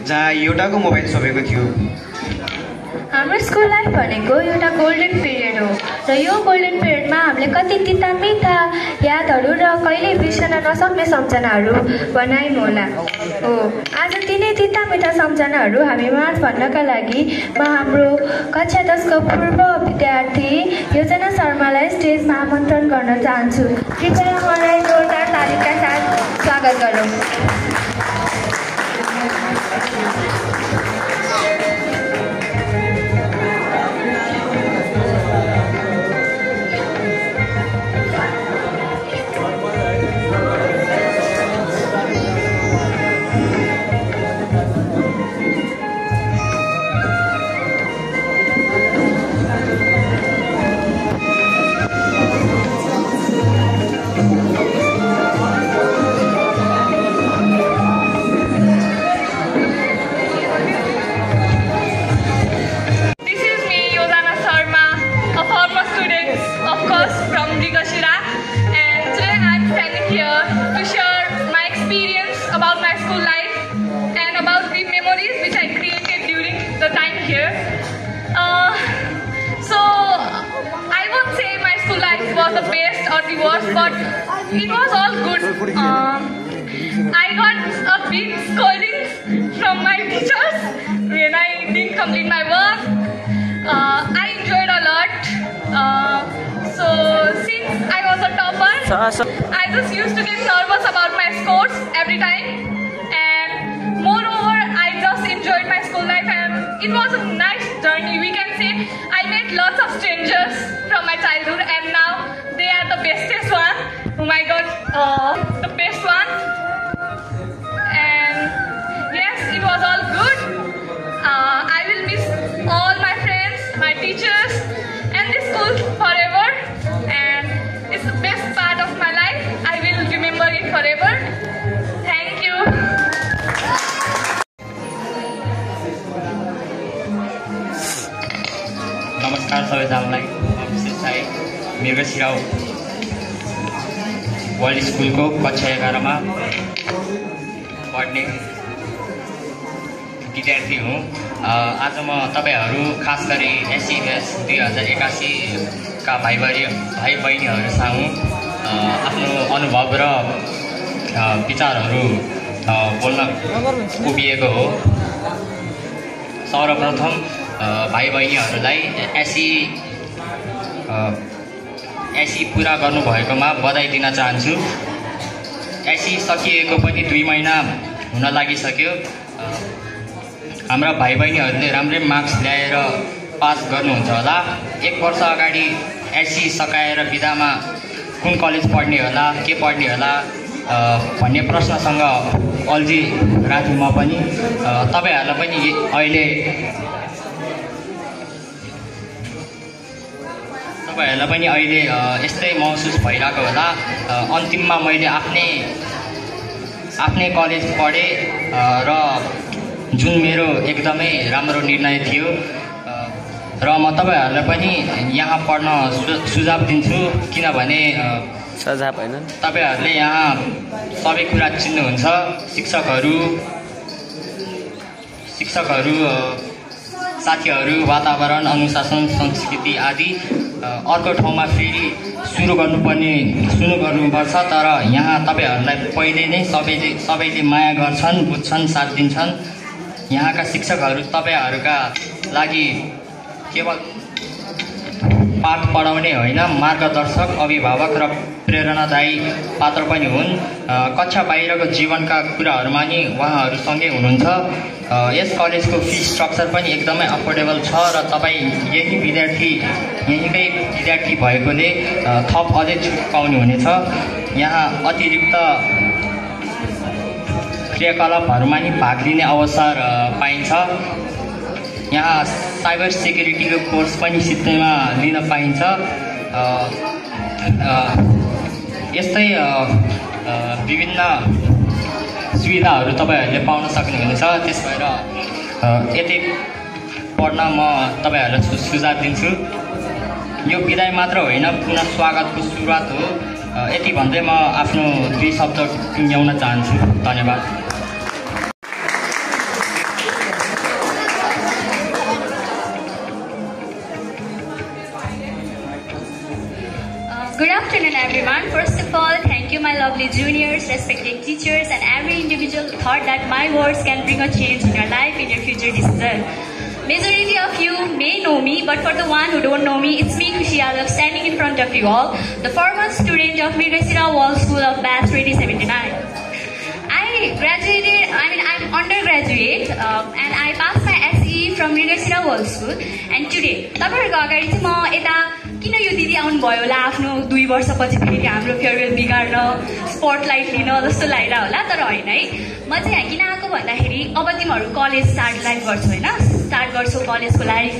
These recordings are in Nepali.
जहाँ एउटाको मोबाइल सबैको थियो। हाम्रो स्कुल लाइफ भनेको एउटा गोल्डन पिरियड हो र यो गोल्डन पिरियडमा हामीले कति तिता मिठा यादहरू र कहिल्यै बिर्सन नसक्ने सम्झनाहरू बनायौँ होला हो। आज तिनै तिता मिठा सम्झनाहरू हामी माझ भन्नका लागि म हाम्रो कक्षा 10 को पूर्व विद्यार्थी योजना शर्मालाई स्टेजमा आमन्त्रण गर्न चाहन्छु। कृपया मलाई जोरदार तालीका साथ स्वागत गरौँ। The best or the worst, but it was all good. I got a big scolding from my teachers when I didn't complete my work. I enjoyed a lot. So since I was a topper, I just used to get nervous about my scores every time. And moreover, I just enjoyed my school life, and it was a nice journey. We can say I met lots of strangers from my childhood, and now they are the bestest one. Oh my god, the best one. And yes, it was all good. I will miss all my friends, my teachers, and this school forever. And it's the best part of my life. I will remember it forever. Thank you. नमस्कार सबैजनालाई। विशेष चाहिँ मेरो सिराउ वर्ल्ड स्कुलको कक्षा 11 मा पढ्ने विद्यार्थी हुँ। आज म तपाईहरू खास गरी एससीएस 2081 का भाइ बहिनीहरू सामु आफ्नो अनुभव र विचारहरू बोल्न उभिएको हो। सर्वप्रथम भाइ बहिनीहरूलाई एससी पुरा गर्नुभएकोमा बधाई दिन चाहन्छु। एससी सकिएको पनि 2 महिना हुन लागिसक्यो। हाम्रा भाइ बहिनीहरूले राम्रै मार्क्स ल्याएर पास गर्नुहुन्छ होला। 1 वर्ष अगाडि एससी सकाएर बिदामा कुन कलेज पढ्ने होला, के पढ्ने होला भन्ने प्रश्नसँग अल्झिरहेको म पनि। तपाईहरूलाई पनि अहिले यस्तै महसुस भइरहेको होला। अन्तिममा मैले आफ्नै कलेज पढेँ र जुन मेरो एकदमै राम्रो निर्णय थियो र म तपाईहरूलाई पनि यहाँ पढ्न सुझाव दिन्छु। किनभने तपाईहरूले यहाँ सबै कुरा चिन्नुहुन्छ। शिक्षकहरू, साथीहरू, वातावरण, अनुशासन, संस्कृति आदि। अर्को ठाउँमा फेरि सुरु गर्नुपर्छ। तर यहाँ तपाईहरूलाई पहिले नै सबैले माया गर्छन्, बुझ्छन्, साथ दिन्छन्। यहाँका शिक्षकहरू तपाईहरूका लागि केवल पाठ पढाउने होइन, मार्गदर्शक, अभिभावक र प्रेरणादायी पात्र पनि हुन्। कक्षा बाहिरको जीवनका कुराहरूमा नि उहाँहरूसँगै हुनुहुन्छ। यस कलेजको फी स्ट्रक्चर पनि एकदमै अफोर्डेबल छ र तपाईँ यहीँकै विद्यार्थी भएकोले थप अझै छुट पाउनुहुनेछ। यहाँ अतिरिक्त क्रियाकलापहरूमा नि भाग लिने अवसर पाइन्छ। यहाँ साइबर सेक्युरिटीको कोर्स पनि सित्तैमा लिन पाइन्छ। यस्तै विभिन्न सुविधाहरू तपाईहरूले पाउन सक्नुहुनेछ। त्यस भएर यतै पढ्न म तपाईहरूलाई सुझाव दिन्छु। यो विदाय मात्र होइन, पुनः स्वागतको सुरुवात हो। यति भन्दै म आफ्नो 2 शब्द टुङ्ग्याउन चाहन्छु। धन्यवाद। of all, thank you my lovely juniors, respected teachers and every individual who thought that my words can bring a change in your life, in your future decision. Majority of you may know me, but for the one who don't know me, it's me, Khushi Yadav, standing in front of you all, the former student of Mrigasira Walls School of Batch 2079. I'm undergraduate and I passed my SE from Mrigasira Walls School, and today, तपाईहरुको अगाडि चाहिँ म यता किन यो दिदी आउनु भयो होला आफ्नो 2 वर्षपछि फेरि हाम्रो फेयरवेल बिगार्न स्पटलाइट लिन जस्तो लागिरा होला, तर हैन है। म चाहिँ यहाँ किन आएको भन्दाखेरि अब तिमीहरु कलेज स्टार्ट गर्छौ कलेजको लाइफ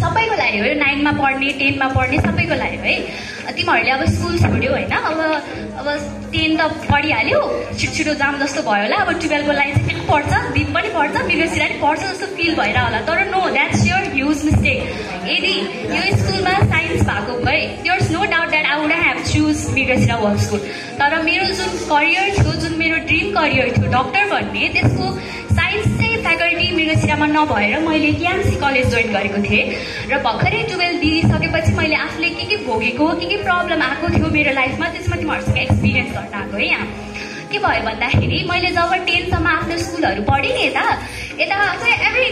सबैको लागि हो, 9 मा पढ्ने 10 मा पढ्ने सबैको लागि है। तिमीहरुले अब स्कुल छोड्यौ हैन, अब 10 त पढिहाल्यौ, छिटो जाम जस्तो भयो होला, अब 12 को लागि चाहिँ पढ्छ, दिप पनि पढ्छ, मृगशिरा पनि पढ्छ जस्तो फिल भइरा होला, तर no, that's your huge mistake. यदि यो स्कुलमा साइन्स भएको भए there is no doubt that I would have choose Mrigashira world school, तर मेरो जुन करियर थियो, जुन मेरो ड्रिम करियर थियो डाक्टर भन्ने, त्यसको साइन्स चाहिँ फ्याकल्टी मृगशिरामा नभएर मैले केएमसी कलेज जोइन गरेको थिएँ र भर्खरै 12 दिइसकेपछि मैले आफूले के भोगेको, के प्रब्लम आएको थियो मेरो लाइफमा, त्यसमा तिमीहरुसँग एक्सपिरियन्स गर्न आएको है। यहाँ के भयो भन्दाखेरि मैले जब 10 सम्म आफ्नो स्कुलहरु पढेँ नि यता चाहिँ एभ्री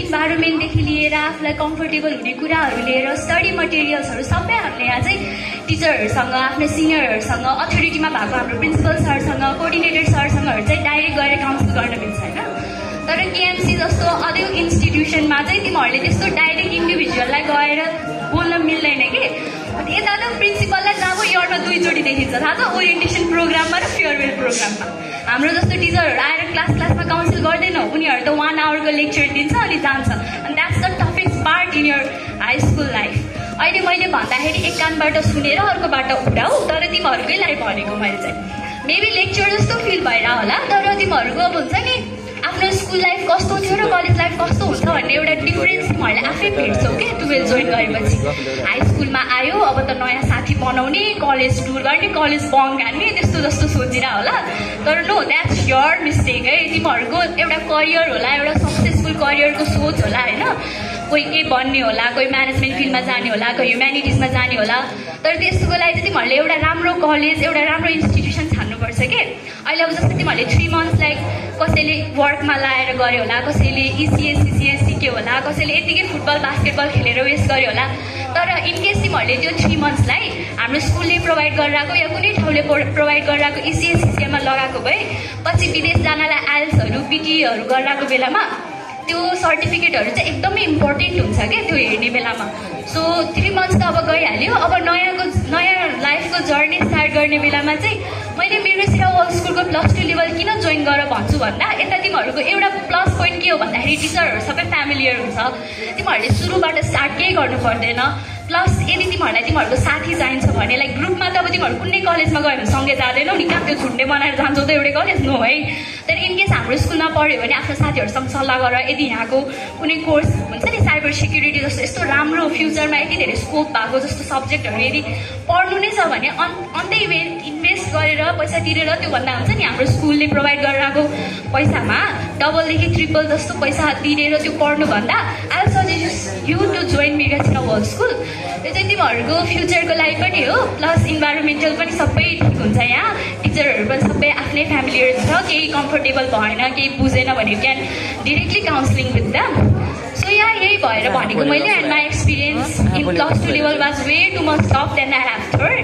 इन्भाइरोमेन्टदेखि लिएर आफूलाई कम्फर्टेबल हुने कुराहरु लिएर स्टडी मटेरियल्सहरु सबै हामीले यहाँ चाहिँ टिचरहरुसँग, आफ्नो सिनियरहरुसँग, अथोरिटीमा भएको हाम्रो प्रिन्सिपल सरसँग, कोअर्डिनेटर सरसँगहरु चाहिँ डाइरेक्ट गएर काउन्सिल गर्न मिल्छ हैन। तर केएमसी जस्तो अदर इन्स्टिट्युसनमा चाहिँ तिमीहरुले त्यस्तो डाइरेक्ट इन्डिभिजुअललाई गएर बोल्न मिल्दैन के। यता त प्रिन्सिपललाई जब इयरमा 2 चोटि देखिन्छ थाहा छ, ओरिएन्टेसन प्रोग्राममा र फेयरवेल प्रोग्राममा। हाम्रो जस्तो टिचरहरु आएर क्लासमा काउन्सिल गर्दैन, उनीहरु त 1 आवरको लेक्चर दिन्छ अनि जान्छ, and that's the toughest part in your high school life. अहिले मैले भन्दाखेरि एक कानबाट सुनेर अर्कोबाट उडाऊ, तर तिमीहरुकै लागि भनेको मैले चाहिँ मेबी लेक्चर जस्तो फिल भइरा होला, तर तिमीहरुको अब हुन्छ नि आफ्नो स्कुल लाइफ कस्तो थियो र कलेज लाइफ कस्तो हुन्छ भन्ने एउटा डिफरेन्स तिमीहरुले आफै भेट्छौ के 12 जोइन गरेपछि। हाई स्कुलमा आयो, अब त नयाँ साथी बनाउने, कलेज टुर गर्ने, कलेज बङ्क हान्ने, त्यस्तो जस्तो सोचिरा होला, तर नो, द्याट्स योर मिस्टेक है। तिमीहरुको एउटा करियर होला, एउटा सक्सेसफुल करियरको सोच होला हैन, कोही के बन्ने होला, कोही म्यानेजमेन्ट फिल्डमा जाने होला, कोही ह्युम्यानिटिजमा जाने होला, तर त्यसको लागि चाहिँ तिमीहरुले एउटा राम्रो कलेज, एउटा राम्रो इन्स्टिट्युसन छान्नुपर्छ के। अहिले अब जस्तो तिमीहरुले 3 मन्थ्स लाइक कसैले वर्कमा लाएर गरे होला, कसैले इसिएस सिसिएस सिक्यो होला, कसैले यतिकै फुटबल बास्केटबल खेलेर वेस्ट गर्यो होला, तर इनकेस तिमीहरुले त्यो 3 मन्थ्सलाई हाम्रो स्कुलले प्रोभाइड गरिरहेको या कुनै ठाउँले प्रोभाइड गरिरहेको इसिएस सिसिएममा लगाएको भए पछि विदेश जानलाई आइएल्सहरु पिटीहरु गरिरहेको बेलामा त्यो सर्टिफिकेटहरु चाहिँ एकदमै इम्पोर्टेन्ट हुन्छ के त्यो हेर्ने बेलामा। सो 3 मन्थ्स त अब गइहाल्यो, अब नयाँ लाइफको जर्नी स्टार्ट गर्ने बेलामा चाहिँ मैले मृगशिरा वर्ल्ड स्कुलको +2 लेभल किन जोइन गर भन्छु भन्दा, यता तिमीहरुको एउटा प्लस पोइन्ट के हो भन्दाखेरि टिचरहरु सबै फ्यामिलियर हुन्छ, तिमीहरुले सुरुबाट स्टार्ट केही गर्नु पर्दैन। प्लस यदि तिमीहरुको साथी चाहिन्छ भने लाइक ग्रुपमा त अब तिमीहरु कुनै कलेजमा गयो भने सँगै जाँदैनौ नि, कहाँ त्यो झुन्डे बनाएर जान्छौ त एउटै कलेज नो है। तर इनकेस हाम्रो स्कुलमा पढ्यो भने आफ्नो साथीहरुसँग सल्लाह गरेर यदि यहाँको कुनै कोर्स हुन्छ नि साइबर सिक्युरिटी जस्तो यस्तो राम्रो फ्युचरमा यति धेरै स्कोप भएको जस्तो सब्जेक्टहरु यदि पढ्नु नै छ भने अन द इन्भेस्ट गरेर पैसा तिरेर त्यो भन्दा हुन्छ नि हाम्रो स्कुलले प्रोभाइड गरिरहेको पैसामा डबलदेखि ट्रिपल जस्तो पैसा तिरेर त्यो पढ्नु भन्दा I will suggest you to join Mrigashira world school. यो चाहिँ तिमीहरुको फ्युचरको लागि पनि हो, प्लस इन्भाइरोमेन्टल पनि सबै ठिक हुन्छ। यहाँ टिचरहरु पनि सबै आफ्नै फ्यामिलियर छ, केही कम्फर्टेबल भएन, केही बुझेन भने you can directly counselling with them. So यहाँ यही भएर भनेको मैले, and my experience in +2 level was way too much tough than I have third.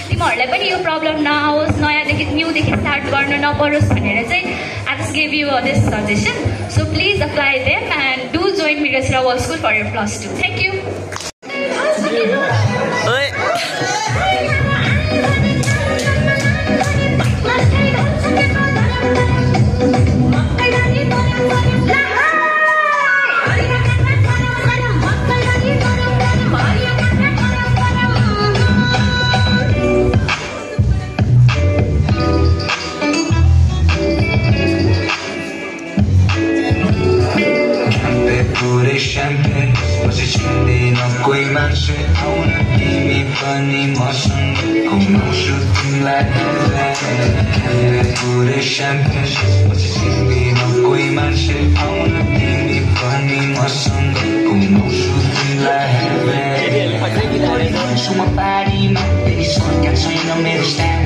तिमीहरुलाई पनि यो प्रब्लम नआओस्, न्यूदेखि स्टार्ट गर्न नपरोस् भनेर चाहिँ I just give you this suggestion. So please apply them and do join Mrigashira world school for your +2। Thank you. champagne पछि चिन्दैन कोही मान्छे आउन तिमी पनि मसँग घुमाउँछु तिमीलाई पुरै champagne पछि चिन्दैन कोही मान्छे आउन तिमी पनि मसँग घुमाउँछु तिमीलाई म पारीमा फेरि सरकार छैन मेरो stand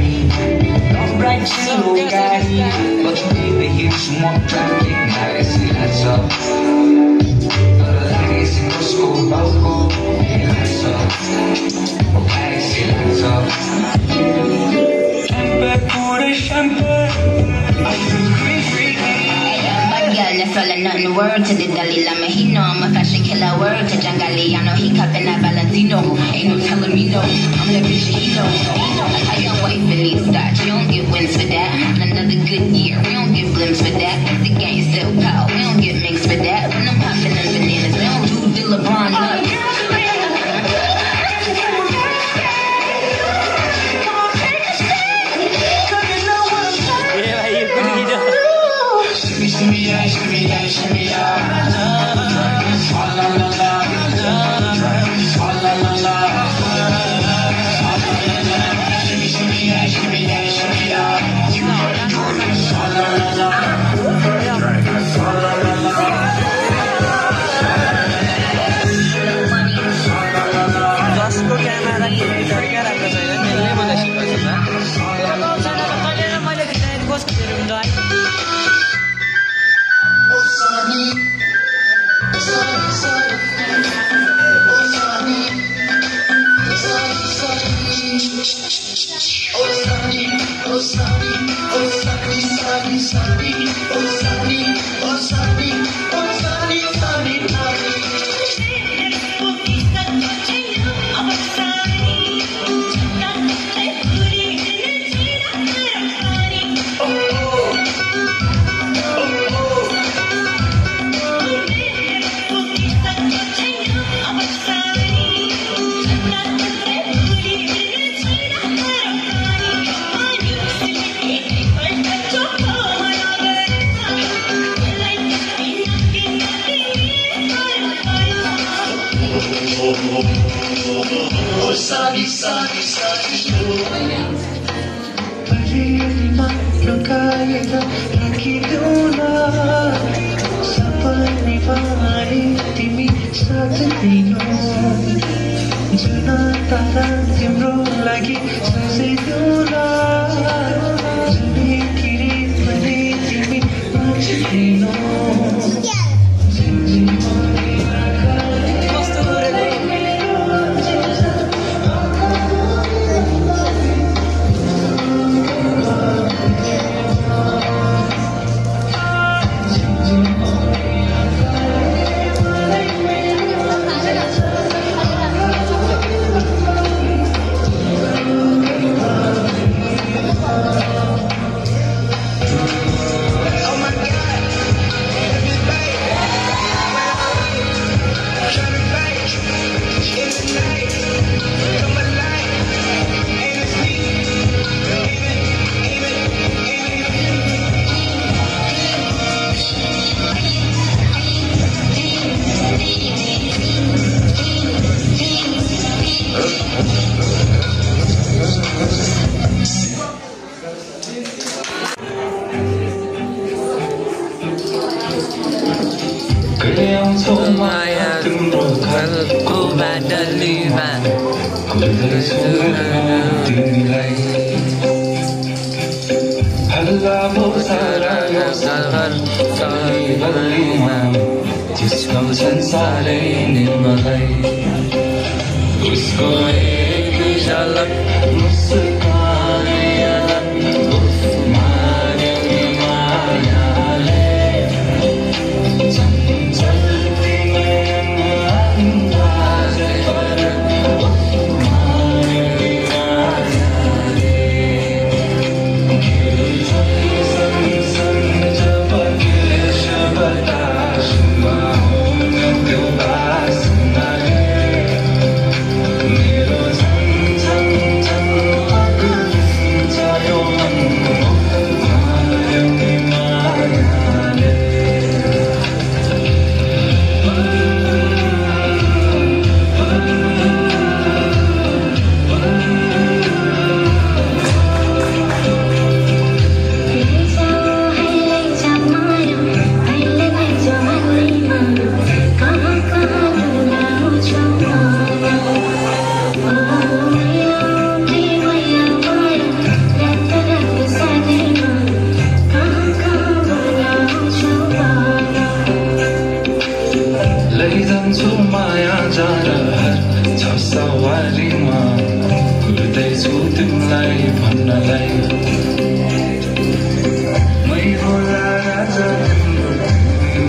spreading the word to the Dalai Lama. He know I'm a fashion killer. Word to John Galliano. He cupping that Valentino. Ain't no telling me no. I'm the bitch he know. A young white Philly start. You don't get wins for that. Another good year. We don't get blimps for that. The game still power. We don't get mixed for that. When I'm popping them bananas, we don't do the LeBron nuts.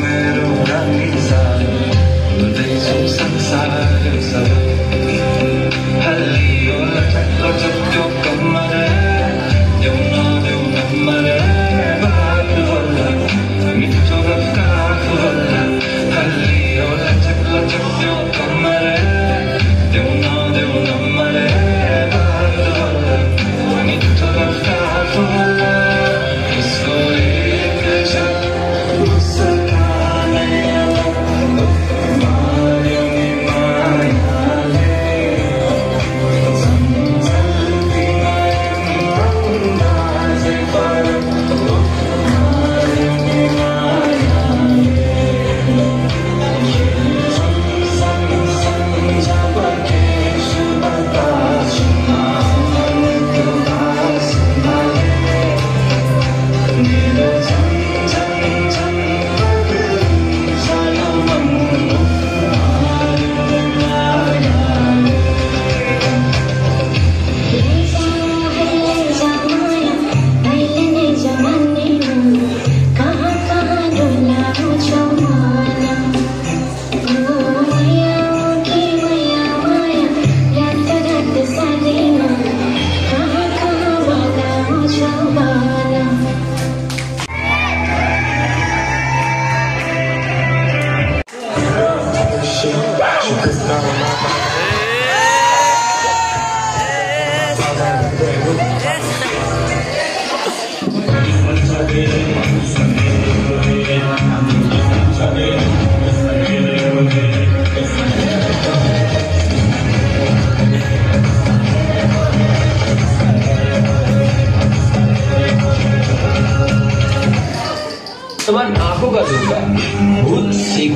मेरो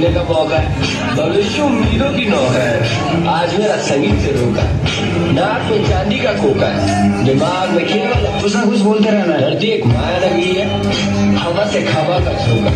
जीने का मौका है, भविष्य उम्मीदों की नौका है। आज मेरा संगीत से रोका, नाक में चांदी का कोका है, दिमाग में केवल कुछ ना कुछ बोलते रहना। धरती एक माया लगी है, हवा से खावा का झोंका।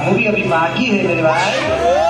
मूवी अभी बाकी है मेरे भाई।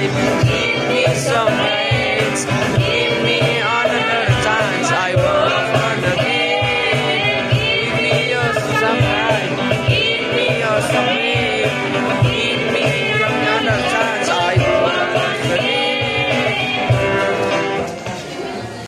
life. Give me some nights.